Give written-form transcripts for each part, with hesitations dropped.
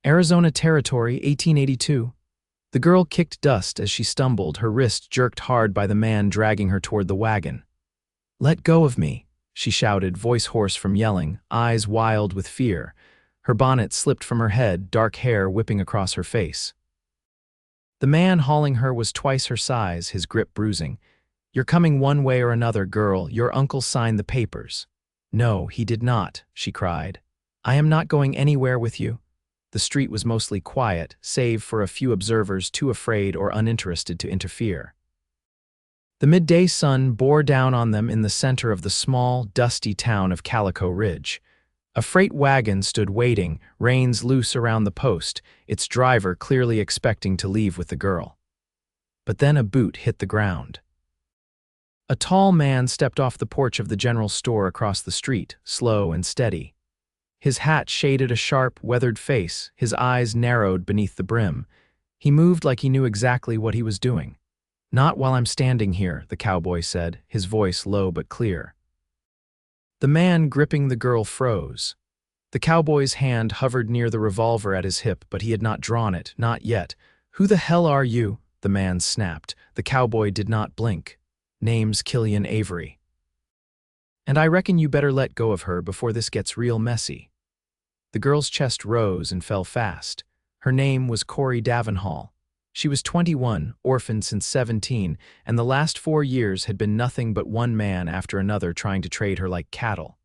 Arizona Territory, 1882. The girl kicked dust as she stumbled, her wrist jerked hard by the man dragging her toward the wagon. "Let go of me," she shouted, voice hoarse from yelling, eyes wild with fear. Her bonnet slipped from her head, dark hair whipping across her face. The man hauling her was twice her size, his grip bruising. "You're coming one way or another, girl. Your uncle signed the papers." "No, he did not," she cried. "I am not going anywhere with you." The street was mostly quiet, save for a few observers too afraid or uninterested to interfere. The midday sun bore down on them in the center of the small, dusty town of Calico Ridge. A freight wagon stood waiting, reins loose around the post, its driver clearly expecting to leave with the girl. But then a boot hit the ground. A tall man stepped off the porch of the general store across the street, slow and steady. His hat shaded a sharp, weathered face, his eyes narrowed beneath the brim. He moved like he knew exactly what he was doing. "Not while I'm standing here," the cowboy said, his voice low but clear. The man gripping the girl froze. The cowboy's hand hovered near the revolver at his hip, but he had not drawn it, not yet. "Who the hell are you?" the man snapped. The cowboy did not blink. "Name's Killian Avery. And I reckon you better let go of her before this gets real messy." The girl's chest rose and fell fast. Her name was Korie Davenhall. She was 21, orphaned since 17, and the last 4 years had been nothing but one man after another trying to trade her like cattle.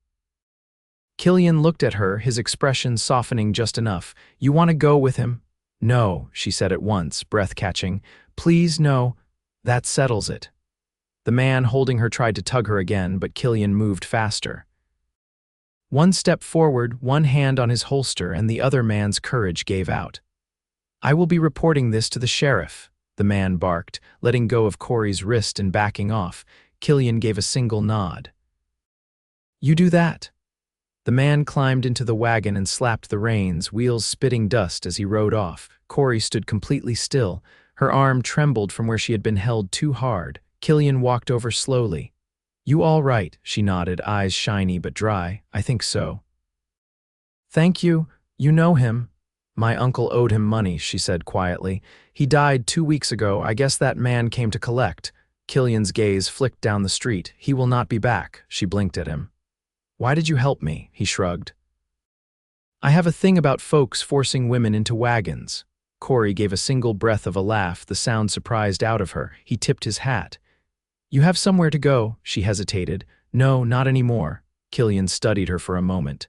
Killian looked at her, his expression softening just enough. "You want to go with him?" "No," she said at once, breath catching. "Please, no. That settles it." The man holding her tried to tug her again, but Killian moved faster. One step forward, one hand on his holster, and the other man's courage gave out. "I will be reporting this to the sheriff," the man barked, letting go of Korie's wrist and backing off. Killian gave a single nod. "You do that." The man climbed into the wagon and slapped the reins, wheels spitting dust as he rode off. Korie stood completely still. Her arm trembled from where she had been held too hard. Killian walked over slowly. "You all right?" she nodded, eyes shiny but dry. "I think so." "Thank you. You know him." "My uncle owed him money," she said quietly. "He died 2 weeks ago. I guess that man came to collect." Killian's gaze flicked down the street. "He will not be back." She blinked at him. "Why did you help me?" He shrugged. "I have a thing about folks forcing women into wagons." Korie gave a single breath of a laugh, the sound surprised out of her. He tipped his hat. "You have somewhere to go," she hesitated. "No, not anymore." Killian studied her for a moment.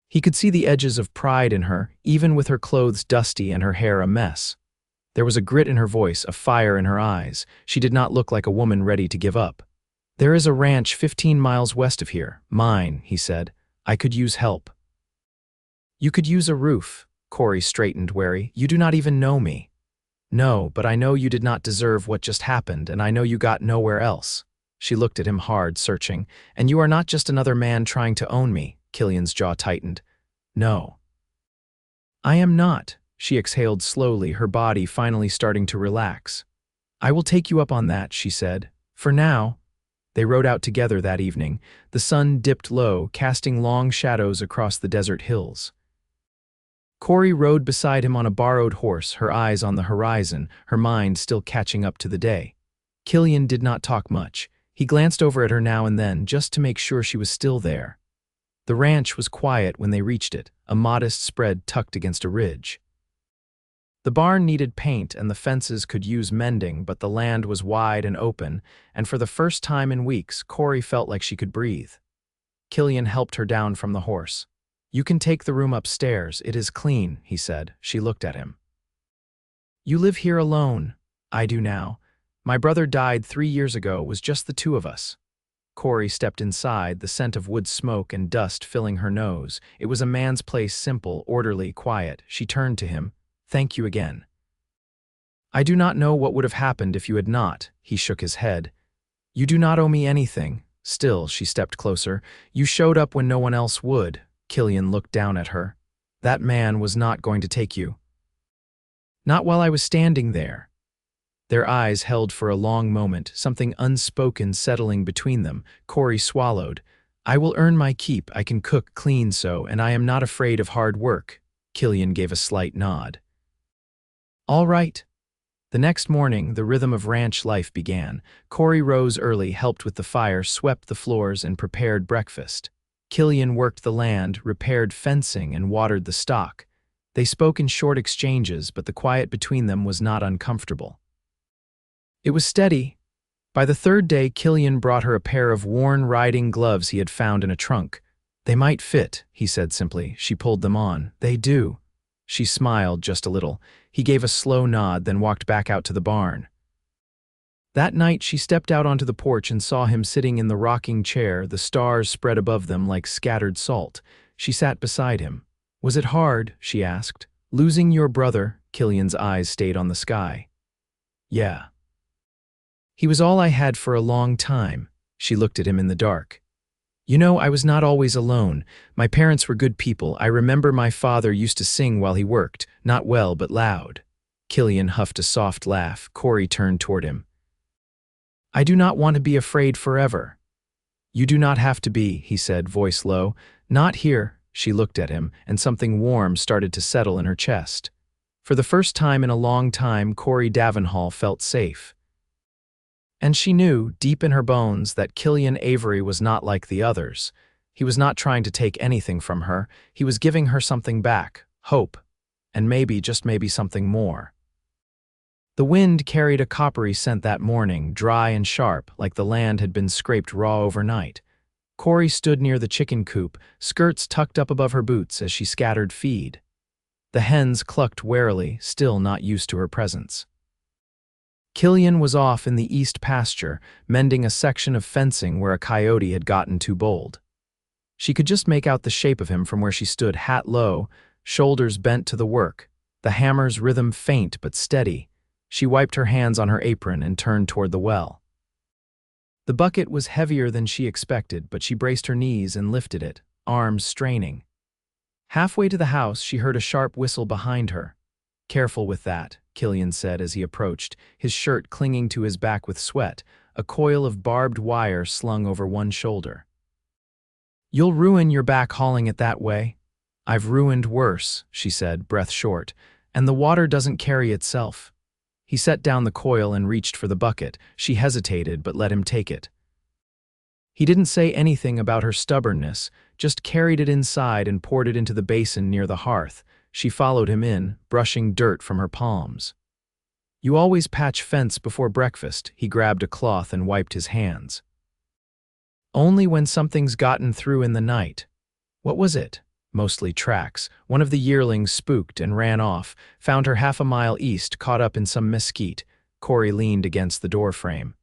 He could see the edges of pride in her, even with her clothes dusty and her hair a mess. There was a grit in her voice, a fire in her eyes. She did not look like a woman ready to give up. "There is a ranch 15 miles west of here. Mine," he said. "I could use help." "You could use a roof." Korie straightened, wary. "You do not even know me." "No, but I know you did not deserve what just happened, and I know you got nowhere else." She looked at him hard, searching. "And you are not just another man trying to own me." Killian's jaw tightened. "No." "I am not." She exhaled slowly, her body finally starting to relax. "I will take you up on that," she said. "For now." They rode out together that evening. The sun dipped low, casting long shadows across the desert hills. Korie rode beside him on a borrowed horse, her eyes on the horizon, her mind still catching up to the day. Killian did not talk much. He glanced over at her now and then, just to make sure she was still there. The ranch was quiet when they reached it, a modest spread tucked against a ridge. The barn needed paint and the fences could use mending, but the land was wide and open, and for the first time in weeks, Korie felt like she could breathe. Killian helped her down from the horse. "You can take the room upstairs. It is clean," he said. She looked at him. "You live here alone." "I do now. My brother died 3 years ago. It was just the two of us." Korie stepped inside, the scent of wood smoke and dust filling her nose. It was a man's place, simple, orderly, quiet. She turned to him. "Thank you again." "I do not know what would have happened if you had not." He shook his head. "You do not owe me anything." Still, she stepped closer. "You showed up when no one else would." Killian looked down at her. "That man was not going to take you." "Not while I was standing there." Their eyes held for a long moment, something unspoken settling between them. Korie swallowed. "I will earn my keep. I can cook, clean so, and I am not afraid of hard work." Killian gave a slight nod. All right. The next morning, the rhythm of ranch life began. Korie rose early, helped with the fire, swept the floors, and prepared breakfast. Killian worked the land, repaired fencing, and watered the stock. They spoke in short exchanges, but the quiet between them was not uncomfortable. It was steady. By the third day, Killian brought her a pair of worn riding gloves he had found in a trunk. They might fit, he said simply. She pulled them on. They do. She smiled just a little. He gave a slow nod, then walked back out to the barn. That night, she stepped out onto the porch and saw him sitting in the rocking chair, the stars spread above them like scattered salt. She sat beside him. Was it hard? She asked. Losing your brother? Killian's eyes stayed on the sky. Yeah. He was all I had for a long time. She looked at him in the dark. You know, I was not always alone. My parents were good people. I remember my father used to sing while he worked, not well but loud. Killian huffed a soft laugh. Korie turned toward him. I do not want to be afraid forever. You do not have to be, he said, voice low. Not here. She looked at him, and something warm started to settle in her chest. For the first time in a long time, Korie Davenhall felt safe. And she knew, deep in her bones, that Killian Avery was not like the others. He was not trying to take anything from her. He was giving her something back, hope, and maybe, just maybe, something more. The wind carried a coppery scent that morning, dry and sharp, like the land had been scraped raw overnight. Korie stood near the chicken coop, skirts tucked up above her boots as she scattered feed. The hens clucked warily, still not used to her presence. Killian was off in the east pasture, mending a section of fencing where a coyote had gotten too bold. She could just make out the shape of him from where she stood, hat low, shoulders bent to the work, the hammer's rhythm faint but steady. She wiped her hands on her apron and turned toward the well. The bucket was heavier than she expected, but she braced her knees and lifted it, arms straining. Halfway to the house, she heard a sharp whistle behind her. Careful with that, Killian said as he approached, his shirt clinging to his back with sweat, a coil of barbed wire slung over one shoulder. You'll ruin your back hauling it that way. I've ruined worse, she said, breath short, and the water doesn't carry itself. He set down the coil and reached for the bucket. She hesitated, but let him take it. He didn't say anything about her stubbornness, just carried it inside and poured it into the basin near the hearth. She followed him in, brushing dirt from her palms. You always patch fence before breakfast. He grabbed a cloth and wiped his hands. Only when something's gotten through in the night. What was it? Mostly tracks. One of the yearlings spooked and ran off, found her half a mile east, caught up in some mesquite. Korie leaned against the doorframe.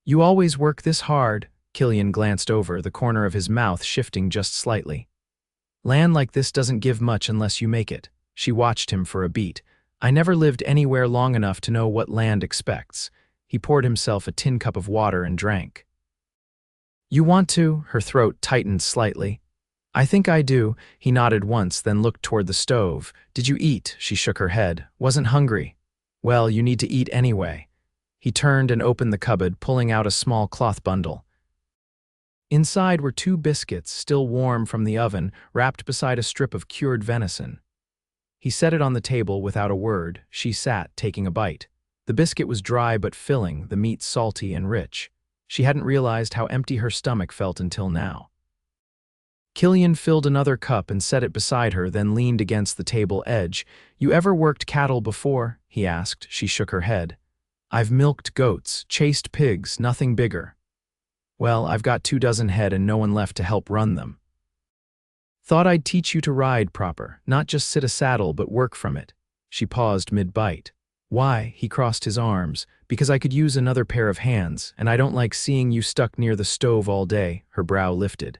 You always work this hard. Killian glanced over, the corner of his mouth shifting just slightly. Land like this doesn't give much unless you make it. She watched him for a beat. I never lived anywhere long enough to know what land expects. He poured himself a tin cup of water and drank. You want to? Her throat tightened slightly. I think I do. He nodded once, then looked toward the stove. Did you eat? She shook her head. Wasn't hungry. Well, you need to eat anyway. He turned and opened the cupboard, pulling out a small cloth bundle. Inside were 2 biscuits, still warm from the oven, wrapped beside a strip of cured venison. He set it on the table without a word. She sat, taking a bite. The biscuit was dry but filling, the meat salty and rich. She hadn't realized how empty her stomach felt until now. Killian filled another cup and set it beside her, then leaned against the table edge. You ever worked cattle before? He asked. She shook her head. I've milked goats, chased pigs, nothing bigger. Well, I've got 24 head and no one left to help run them. Thought I'd teach you to ride proper, not just sit a saddle but work from it. She paused mid-bite. Why? He crossed his arms. Because I could use another pair of hands, and I don't like seeing you stuck near the stove all day. Her brow lifted.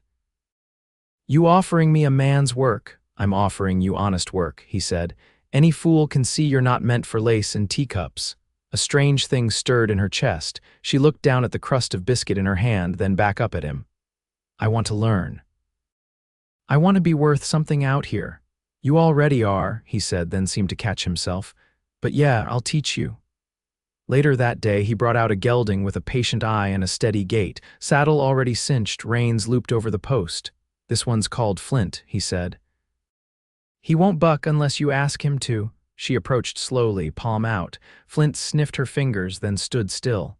You offering me a man's work? I'm offering you honest work, he said. Any fool can see you're not meant for lace and teacups. A strange thing stirred in her chest. She looked down at the crust of biscuit in her hand, then back up at him. I want to learn. I want to be worth something out here. You already are, he said, then seemed to catch himself. But yeah, I'll teach you. Later that day, he brought out a gelding with a patient eye and a steady gait, saddle already cinched, reins looped over the post. This one's called Flint, he said. He won't buck unless you ask him to. She approached slowly, palm out. Flint sniffed her fingers, then stood still.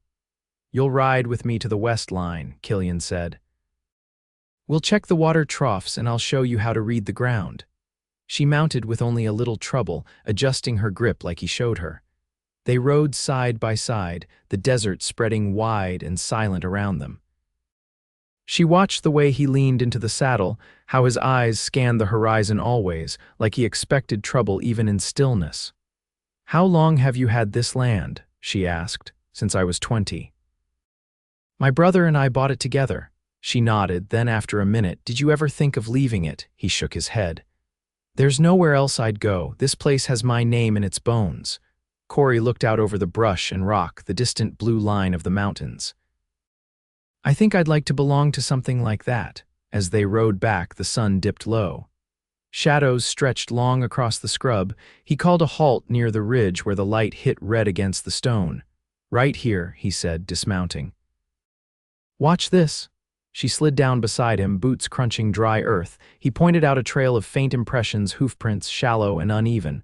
You'll ride with me to the west line, Killian said. We'll check the water troughs and I'll show you how to read the ground. She mounted with only a little trouble, adjusting her grip like he showed her. They rode side by side, the desert spreading wide and silent around them. She watched the way he leaned into the saddle, how his eyes scanned the horizon always, like he expected trouble even in stillness. How long have you had this land? She asked. Since I was 20. My brother and I bought it together. She nodded, then after a minute, did you ever think of leaving it? He shook his head. There's nowhere else I'd go. This place has my name in its bones. Korie looked out over the brush and rock, the distant blue line of the mountains. I think I'd like to belong to something like that. As they rode back, the sun dipped low. Shadows stretched long across the scrub. He called a halt near the ridge where the light hit red against the stone. Right here, he said, dismounting. Watch this. She slid down beside him, boots crunching dry earth. He pointed out a trail of faint impressions, hoofprints shallow and uneven.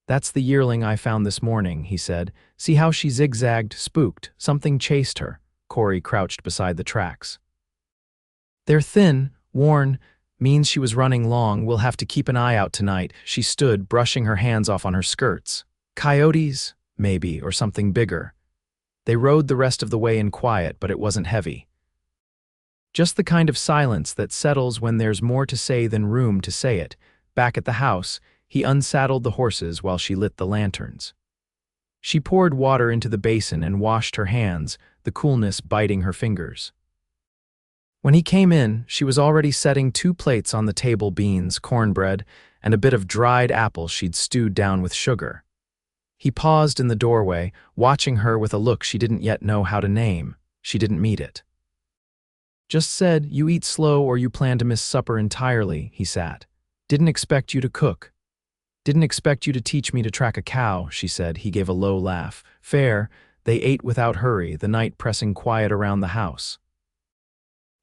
That's the yearling I found this morning, he said. See how she zigzagged, spooked. Something chased her. Korie crouched beside the tracks. They're thin, worn, means she was running long. We'll have to keep an eye out tonight. She stood, brushing her hands off on her skirts. Coyotes, maybe, or something bigger. They rode the rest of the way in quiet, but it wasn't heavy. Just the kind of silence that settles when there's more to say than room to say it. Back at the house, he unsaddled the horses while she lit the lanterns. She poured water into the basin and washed her hands, the coolness biting her fingers. When he came in, she was already setting 2 plates on the table, beans, cornbread, and a bit of dried apple she'd stewed down with sugar. He paused in the doorway, watching her with a look she didn't yet know how to name. She didn't meet it. Just said, you eat slow or you plan to miss supper entirely, he sat. Didn't expect you to cook. Didn't expect you to teach me to track a cow, she said. He gave a low laugh. Fair. They ate without hurry, the night pressing quiet around the house.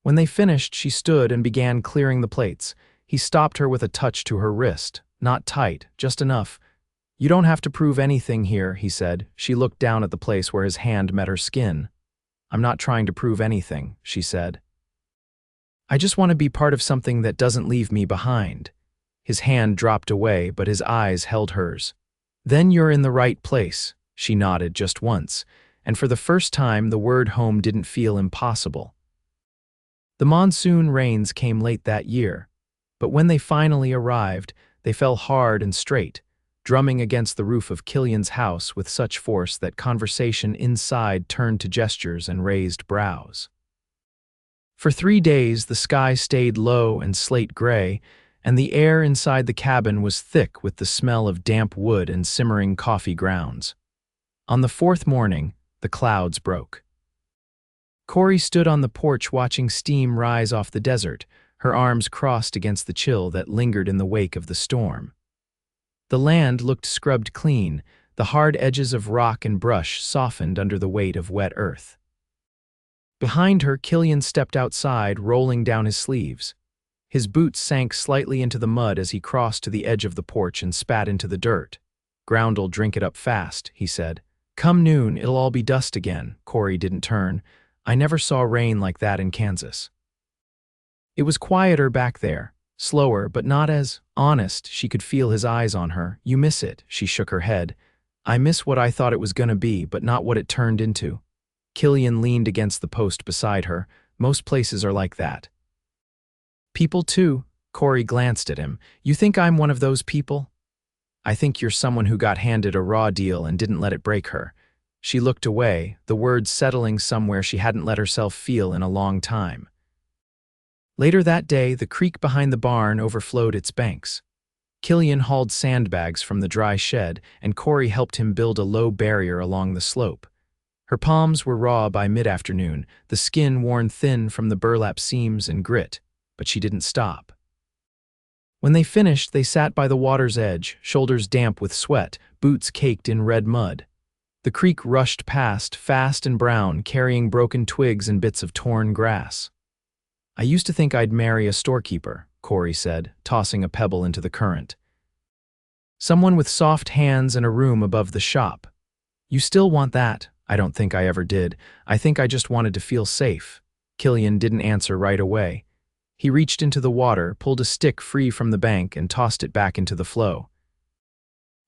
When they finished, she stood and began clearing the plates. He stopped her with a touch to her wrist. Not tight, just enough. You don't have to prove anything here, he said. She looked down at the place where his hand met her skin. I'm not trying to prove anything, she said. I just want to be part of something that doesn't leave me behind. His hand dropped away, but his eyes held hers. Then you're in the right place, she nodded just once, and for the first time the word home didn't feel impossible. The monsoon rains came late that year, but when they finally arrived, they fell hard and straight, drumming against the roof of Killian's house with such force that conversation inside turned to gestures and raised brows. For 3 days the sky stayed low and slate gray, and the air inside the cabin was thick with the smell of damp wood and simmering coffee grounds. On the 4th morning, the clouds broke. Korie stood on the porch watching steam rise off the desert, her arms crossed against the chill that lingered in the wake of the storm. The land looked scrubbed clean, the hard edges of rock and brush softened under the weight of wet earth. Behind her, Killian stepped outside, rolling down his sleeves. His boots sank slightly into the mud as he crossed to the edge of the porch and spat into the dirt. Ground'll drink it up fast, he said. Come noon, it'll all be dust again. Korie didn't turn. I never saw rain like that in Kansas. It was quieter back there, slower, but not as honest. She could feel his eyes on her. You miss it, she shook her head. I miss what I thought it was gonna be, but not what it turned into. Killian leaned against the post beside her. Most places are like that. People too, Korie glanced at him. You think I'm one of those people? I think you're someone who got handed a raw deal and didn't let it break her. She looked away, the words settling somewhere she hadn't let herself feel in a long time. Later that day, the creek behind the barn overflowed its banks. Killian hauled sandbags from the dry shed, and Korie helped him build a low barrier along the slope. Her palms were raw by mid-afternoon, the skin worn thin from the burlap seams and grit, but she didn't stop. When they finished, they sat by the water's edge, shoulders damp with sweat, boots caked in red mud. The creek rushed past, fast and brown, carrying broken twigs and bits of torn grass. I used to think I'd marry a storekeeper, Korie said, tossing a pebble into the current. Someone with soft hands and a room above the shop. You still want that? I don't think I ever did. I think I just wanted to feel safe. Killian didn't answer right away. He reached into the water, pulled a stick free from the bank, and tossed it back into the flow.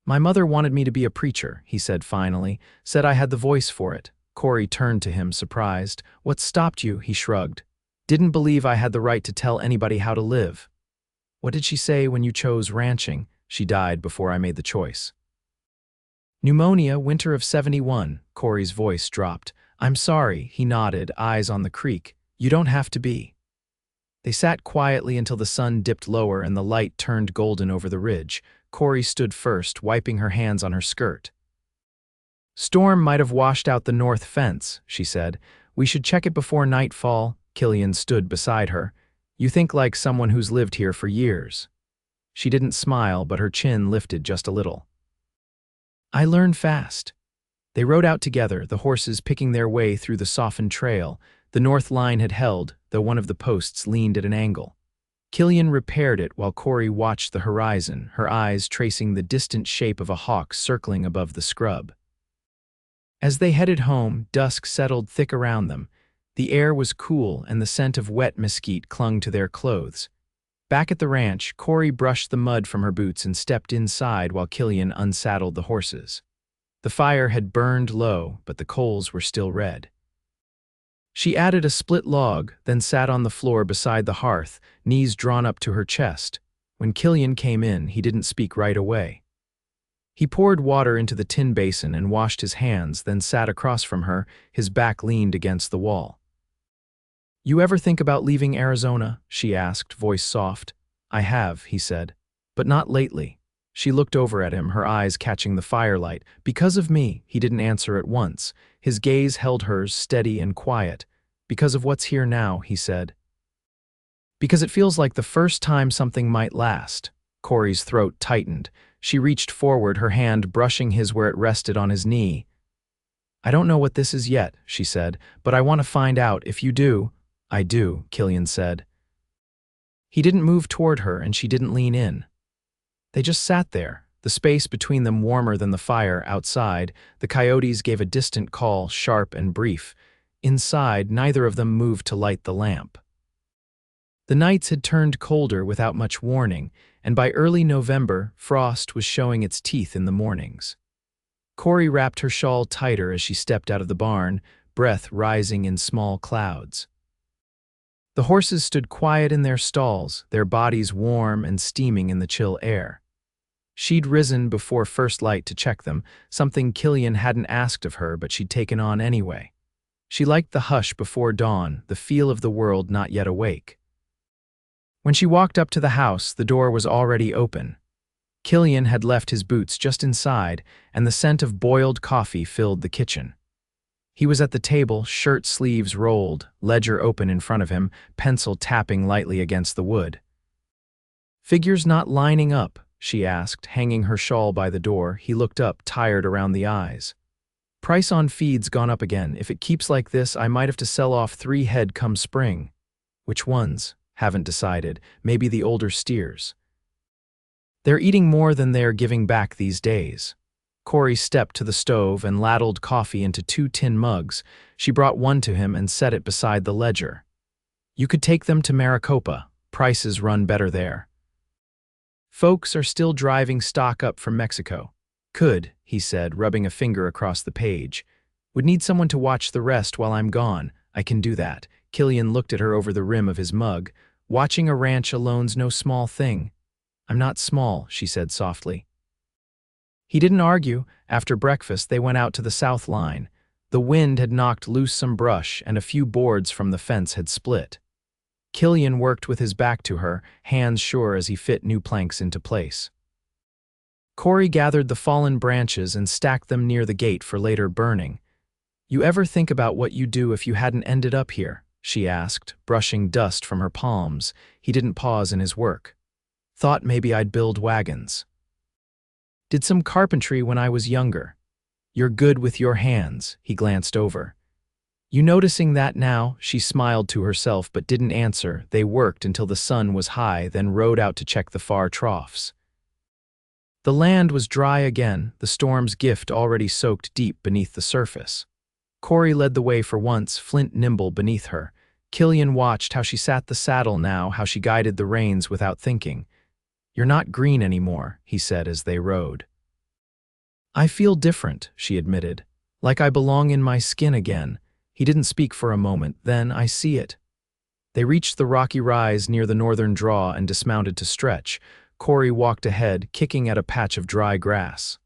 My mother wanted me to be a preacher, he said finally, said I had the voice for it. Korie turned to him, surprised. What stopped you? He shrugged. Didn't believe I had the right to tell anybody how to live. What did she say when you chose ranching? She died before I made the choice. Pneumonia, winter of '71, Korie's voice dropped. I'm sorry, he nodded, eyes on the creek. You don't have to be. They sat quietly until the sun dipped lower and the light turned golden over the ridge. Korie stood first, wiping her hands on her skirt. Storm might have washed out the north fence, she said. We should check it before nightfall. Killian stood beside her. You think like someone who's lived here for years. She didn't smile, but her chin lifted just a little. I learn fast. They rode out together, the horses picking their way through the softened trail. The north line had held, though one of the posts leaned at an angle. Killian repaired it while Korie watched the horizon, her eyes tracing the distant shape of a hawk circling above the scrub. As they headed home, dusk settled thick around them. The air was cool and the scent of wet mesquite clung to their clothes. Back at the ranch, Korie brushed the mud from her boots and stepped inside while Killian unsaddled the horses. The fire had burned low, but the coals were still red. She added a split log, then sat on the floor beside the hearth, knees drawn up to her chest. When Killian came in, he didn't speak right away. He poured water into the tin basin and washed his hands, then sat across from her, his back leaned against the wall. You ever think about leaving Arizona? She asked, voice soft. I have, he said, but not lately. She looked over at him, her eyes catching the firelight. Because of me, he didn't answer at once. His gaze held hers, steady and quiet. Because of what's here now, he said. Because it feels like the first time something might last. Korie's throat tightened. She reached forward, her hand brushing his where it rested on his knee. I don't know what this is yet, she said, but I want to find out. If you do. I do, Killian said. He didn't move toward her and she didn't lean in. They just sat there, the space between them warmer than the fire outside. The coyotes gave a distant call, sharp and brief. Inside, neither of them moved to light the lamp. The nights had turned colder without much warning, and by early November, frost was showing its teeth in the mornings. Korie wrapped her shawl tighter as she stepped out of the barn, breath rising in small clouds. The horses stood quiet in their stalls, their bodies warm and steaming in the chill air. She'd risen before first light to check them, something Killian hadn't asked of her but she'd taken on anyway. She liked the hush before dawn, the feel of the world not yet awake. When she walked up to the house, the door was already open. Killian had left his boots just inside, and the scent of boiled coffee filled the kitchen. He was at the table, shirt sleeves rolled, ledger open in front of him, pencil tapping lightly against the wood. Figures not lining up, she asked, hanging her shawl by the door. He looked up, tired around the eyes. Price on feed's gone up again. If it keeps like this, I might have to sell off 3 head come spring. Which ones? Haven't decided. Maybe the older steers. They're eating more than they're giving back these days. Korie stepped to the stove and ladled coffee into 2 tin mugs. She brought one to him and set it beside the ledger. You could take them to Maricopa. Prices run better there. Folks are still driving stock up from Mexico. Could, he said, rubbing a finger across the page. Would need someone to watch the rest while I'm gone. I can do that. Killian looked at her over the rim of his mug. Watching a ranch alone's no small thing. I'm not small, she said softly. He didn't argue. After breakfast, they went out to the south line. The wind had knocked loose some brush and a few boards from the fence had split. Killian worked with his back to her, hands sure as he fit new planks into place. Korie gathered the fallen branches and stacked them near the gate for later burning. You ever think about what you'd do if you hadn't ended up here? She asked, brushing dust from her palms. He didn't pause in his work. Thought maybe I'd build wagons. Did some carpentry when I was younger. You're good with your hands, he glanced over. You noticing that now? She smiled to herself but didn't answer. They worked until the sun was high, then rode out to check the far troughs. The land was dry again, the storm's gift already soaked deep beneath the surface. Korie led the way for once, flint nimble beneath her. Killian watched how she sat the saddle now, how she guided the reins without thinking. "You're not green anymore," he said as they rode. "I feel different," she admitted. "Like I belong in my skin again." He didn't speak for a moment, then, "I see it." They reached the rocky rise near the northern draw and dismounted to stretch. Korie walked ahead, kicking at a patch of dry grass.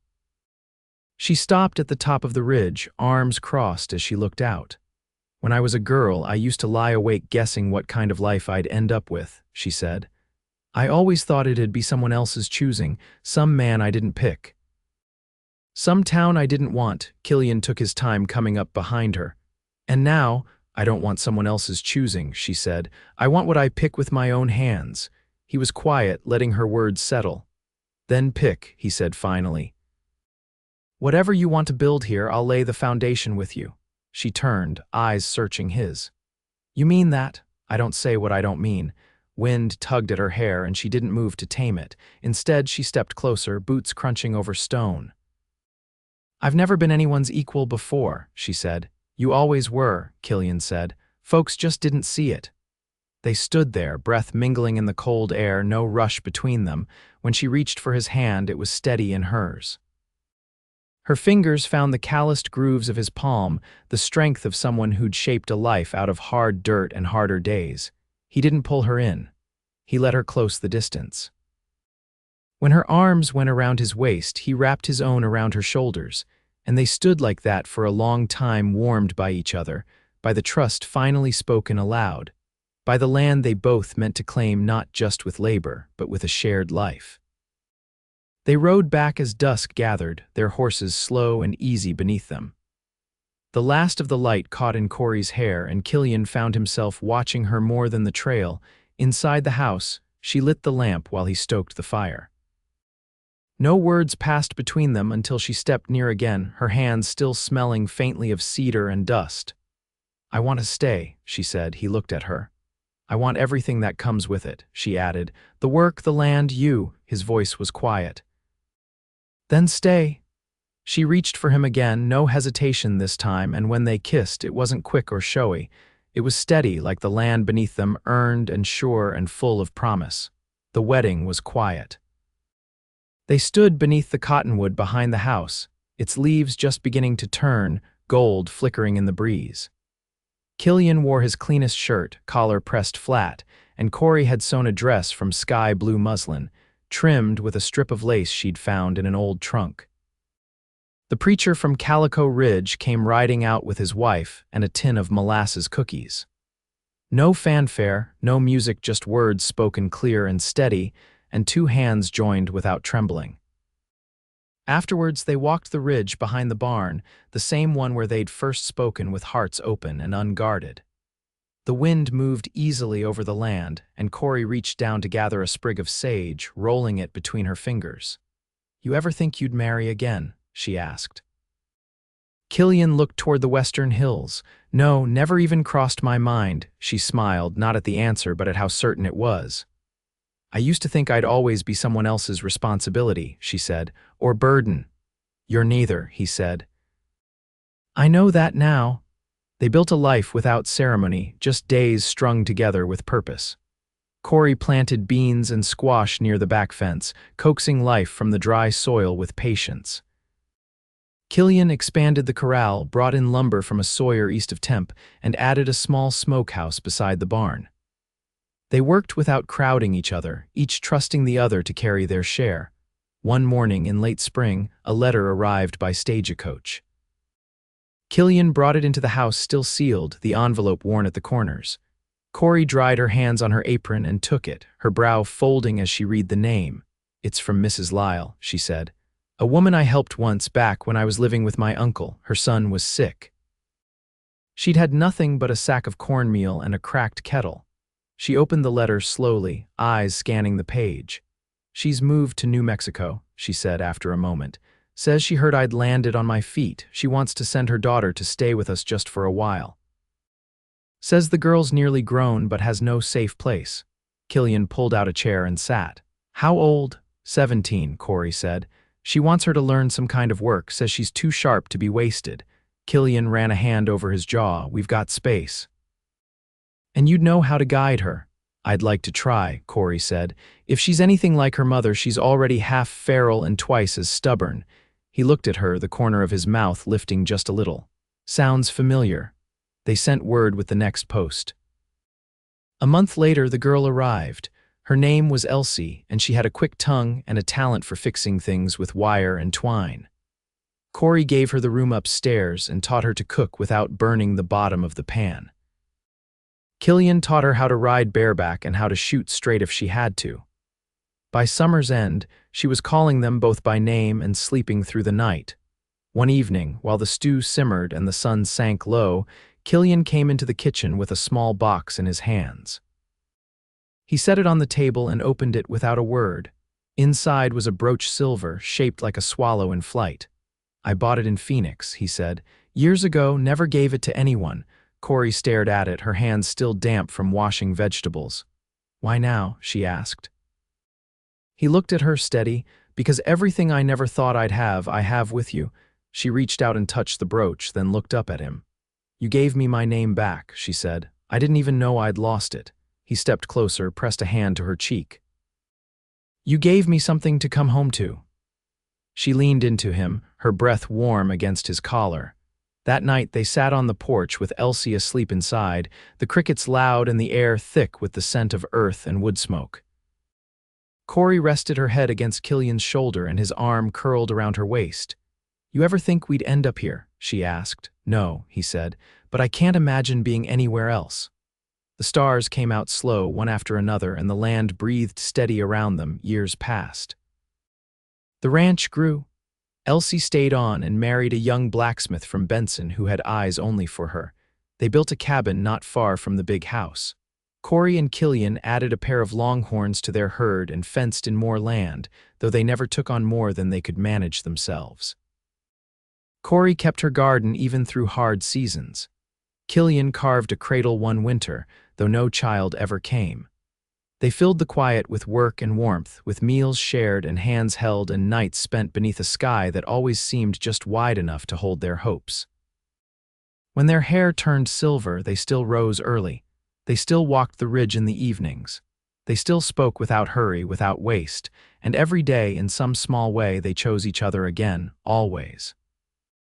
She stopped at the top of the ridge, arms crossed as she looked out. "When I was a girl, I used to lie awake guessing what kind of life I'd end up with," she said. "I always thought it'd be someone else's choosing, some man I didn't pick. Some town I didn't want." Killian took his time coming up behind her. "And now, I don't want someone else's choosing," she said. "I want what I pick with my own hands." He was quiet, letting her words settle. "Then pick," he said finally. "Whatever you want to build here, I'll lay the foundation with you." She turned, eyes searching his. "You mean that?" "I don't say what I don't mean." Wind tugged at her hair and she didn't move to tame it. Instead, she stepped closer, boots crunching over stone. "I've never been anyone's equal before," she said. "You always were," Killian said. "Folks just didn't see it." They stood there, breath mingling in the cold air, no rush between them. When she reached for his hand, it was steady in hers. Her fingers found the calloused grooves of his palm, the strength of someone who'd shaped a life out of hard dirt and harder days. He didn't pull her in. He let her close the distance. When her arms went around his waist, he wrapped his own around her shoulders, and they stood like that for a long time, warmed by each other, by the trust finally spoken aloud, by the land they both meant to claim not just with labor, but with a shared life. They rode back as dusk gathered, their horses slow and easy beneath them. The last of the light caught in Korie's hair, and Killian found himself watching her more than the trail. Inside the house, she lit the lamp while he stoked the fire. No words passed between them until she stepped near again, her hands still smelling faintly of cedar and dust. "I want to stay," she said. He looked at her. "I want everything that comes with it," she added. "The work, the land, you." His voice was quiet. "Then stay." She reached for him again, no hesitation this time, and when they kissed, it wasn't quick or showy. It was steady, like the land beneath them, earned and sure and full of promise. The wedding was quiet. They stood beneath the cottonwood behind the house, its leaves just beginning to turn, gold flickering in the breeze. Killian wore his cleanest shirt, collar pressed flat, and Korie had sewn a dress from sky blue muslin, trimmed with a strip of lace she'd found in an old trunk. The preacher from Calico Ridge came riding out with his wife and a tin of molasses cookies. No fanfare, no music, just words spoken clear and steady, and two hands joined without trembling. Afterwards, they walked the ridge behind the barn, the same one where they'd first spoken with hearts open and unguarded. The wind moved easily over the land, and Korie reached down to gather a sprig of sage, rolling it between her fingers. "You ever think you'd marry again?" she asked. Killian looked toward the western hills. "No, never even crossed my mind," she smiled, not at the answer but at how certain it was. "I used to think I'd always be someone else's responsibility," she said, "or burden." "You're neither," he said. "I know that now." They built a life without ceremony, just days strung together with purpose. Korie planted beans and squash near the back fence, coaxing life from the dry soil with patience. Killian expanded the corral, brought in lumber from a sawyer east of Temp, and added a small smokehouse beside the barn. They worked without crowding each other, each trusting the other to carry their share. One morning in late spring, a letter arrived by stagecoach. Killian brought it into the house still sealed, the envelope worn at the corners. Korie dried her hands on her apron and took it, her brow folding as she read the name. "It's from Mrs. Lyle," she said. "A woman I helped once back when I was living with my uncle. Her son was sick." She'd had nothing but a sack of cornmeal and a cracked kettle. She opened the letter slowly, eyes scanning the page. "She's moved to New Mexico," she said after a moment. "Says she heard I'd landed on my feet. She wants to send her daughter to stay with us just for a while. Says the girl's nearly grown but has no safe place." Killian pulled out a chair and sat. "How old?" 17, Korie said. She wants her to learn some kind of work, says she's too sharp to be wasted. Killian ran a hand over his jaw. We've got space. And you'd know how to guide her. I'd like to try, Korie said. If she's anything like her mother, she's already half feral and twice as stubborn. He looked at her, the corner of his mouth lifting just a little. Sounds familiar. They sent word with the next post. A month later, the girl arrived. Her name was Elsie, and she had a quick tongue and a talent for fixing things with wire and twine. Korie gave her the room upstairs and taught her to cook without burning the bottom of the pan. Killian taught her how to ride bareback and how to shoot straight if she had to. By summer's end, she was calling them both by name and sleeping through the night. One evening, while the stew simmered and the sun sank low, Killian came into the kitchen with a small box in his hands. He set it on the table and opened it without a word. Inside was a brooch silver, shaped like a swallow in flight. I bought it in Phoenix, he said. Years ago, never gave it to anyone. Korie stared at it, her hands still damp from washing vegetables. Why now? She asked. He looked at her steady. Because everything I never thought I'd have, I have with you. She reached out and touched the brooch, then looked up at him. You gave me my name back, she said. I didn't even know I'd lost it. He stepped closer, pressed a hand to her cheek. You gave me something to come home to. She leaned into him, her breath warm against his collar. That night they sat on the porch with Elsie asleep inside, the crickets loud and the air thick with the scent of earth and wood smoke. Korie rested her head against Killian's shoulder and his arm curled around her waist. You ever think we'd end up here? She asked. No, he said, but I can't imagine being anywhere else. The stars came out slow, one after another, and the land breathed steady around them. Years passed. The ranch grew. Elsie stayed on and married a young blacksmith from Benson who had eyes only for her. They built a cabin not far from the big house. Korie and Killian added a pair of longhorns to their herd and fenced in more land, though they never took on more than they could manage themselves. Korie kept her garden even through hard seasons. Killian carved a cradle one winter, though no child ever came. They filled the quiet with work and warmth, with meals shared and hands held and nights spent beneath a sky that always seemed just wide enough to hold their hopes. When their hair turned silver, they still rose early. They still walked the ridge in the evenings. They still spoke without hurry, without waste, and every day in some small way they chose each other again, always.